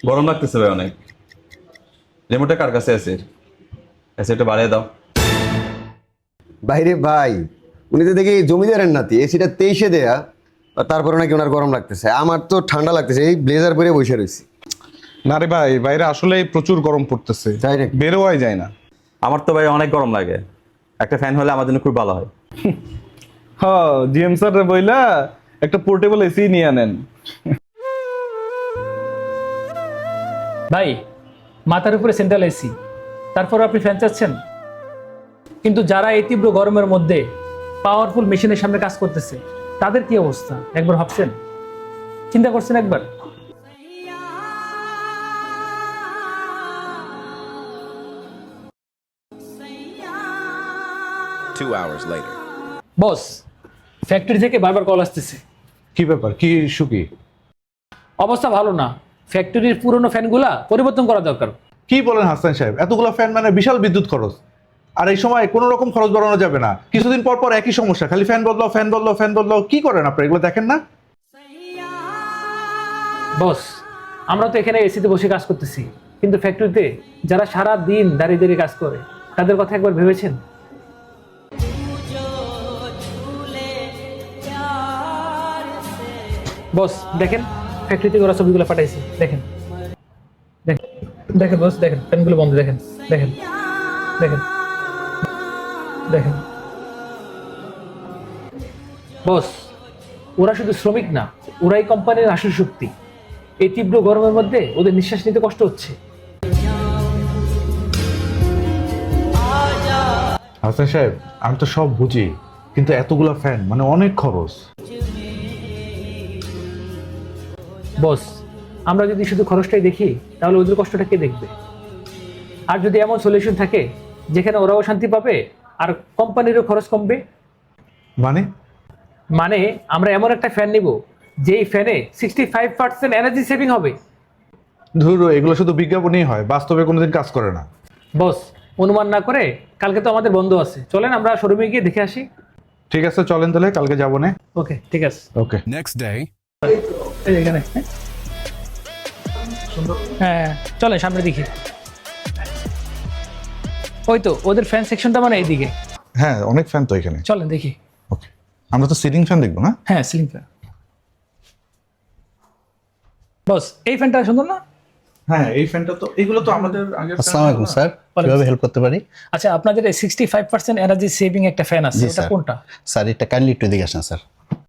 গরম লাগতেছে ভাই অনেক। রিমোটটা কার কাছে আছে? এসে একটু বাড়িয়ে দাও। বাইরে ভাই, উনি তো দেখি জমিদারের নাতি, এসিটা 23-এ দেয়া, আর তারপরে নাকি ওনার গরম লাগতেছে। আমার তো ঠান্ডা লাগতেছে, এই ব্লেজার পরে বসে রয়েছি। না রে ভাই, বাইরে আসলেই প্রচুর গরম পড়তেছে, তাই নাকি? বেরোয়াই যায় না। আমার তো ভাই অনেক গরম লাগে, একটা ফ্যান হলে আমার জন্য খুব ভালো হয়। হ্যাঁ, জিএম স্যার রে বইলা একটা পোর্টেবল এসি নিয়ে আনেন। ভাই, মাথার উপরে সেন্ট্রাল এসি, তারপর আপনি ফ্যান চাচ্ছেন? কিন্তু যারা এই তীব্র গরমের মধ্যে পাওয়ারফুল মেশিনের সামনে কাজ করতেছে, তাদের কি অবস্থা একবার ভাবছেন? চিন্তা করছেন একবার? Two hours later. বস, ফ্যাক্টরি থেকে বারবার কল আসতেছে। কি ব্যাপার, কি ইস্যু কি? অবস্থা ভালো না, ফ্যাক্টরির পুরনো ফ্যানগুলা পরিবর্তন করা দরকার। কি বলেন হাসান সাহেব, এতগুলো ফ্যান মানে বিশাল বিদ্যুৎ খরচ। আর এই সময় কোনো রকম খরচ বাড়ানো যাবে না। কিছুদিন পর পর একই সমস্যা, খালি ফ্যান বদলাও ফ্যান বদলাও ফ্যান বদলাও। কি করেন আপনারা, এগুলো দেখেন না? বস, আমরা তো এখানে এসিতে বসে কাজ করতেছি, কিন্তু ফ্যাক্টরিতে যারা সারা দিন দাঁড়িয়ে দাঁড়িয়ে কাজ করে, তাদের কথা একবার ভেবেছেন? বস দেখেন, ফ্যাক্টরি থেকে ওরা ছবিগুলো পাঠাইছে, দেখেন দেখেন দেখেন বস, দেখেন ফ্যানগুলো বন্ধ, দেখেন দেখেন দেখেন দেখেন। বস, ওরা শুধু শ্রমিক না, ওরাই কোম্পানির আসল শক্তি। এই তীব্র গরমের মধ্যে ওদের নিঃশ্বাস নিতে কষ্ট হচ্ছে। হাসান সাহেব, আমি তো সব বুঝি, কিন্তু এতগুলো ফ্যান মানে অনেক খরচ। বস, আমরা যদি শুধু খরচটাই দেখি, তাহলে ওদের কষ্টটা কে দেখবে? আর যদি এমন সলিউশন থাকে যেখানে ওরাও শান্তি পাবে আর কোম্পানিরও খরচ কমবে। মানে? মানে আমরা এমন একটা ফ্যান নিব যেই ফ্যানে 65% এনার্জি সেভিং হবে। ধরো এগুলো শুধু বিজ্ঞাপনই হয়, বাস্তবে কোনোদিন কাজ করে না। বস, অনুমান না করে, কালকে তো আমাদের বন্ধ আছে, চলেন আমরা শোরুমে গিয়ে দেখে আসি। ঠিক আছে, চলেন তাহলে, কালকে যাবো না? ওকে, ঠিক আছে। ওকে। Next day. এই যে এখানে, হ্যাঁ চলেন সামনে দিকে। ওই তো ওদের ফ্যান সেকশনটা মানে এইদিকে। হ্যাঁ, অনেক ফ্যান তো এখানে। চলেন দেখি। ওকে, আমরা তো সিলিং ফ্যান দেখবো না? হ্যাঁ, সিলিং ফ্যান। বস, এই ফ্যানটা সুন্দর না? হ্যাঁ, এই ফ্যানটা তো, এগুলো তো আমাদের আগে। আসসালামু আলাইকুম স্যার, কিভাবে হেল্প করতে পারি? আচ্ছা, আপনাদের এই 65% এনার্জি সেভিং একটা ফ্যান আছে, জি, এটা স্যার। কোনটা? স্যার এটা কাইন্ডলি একটু এদিকে আসেন স্যার।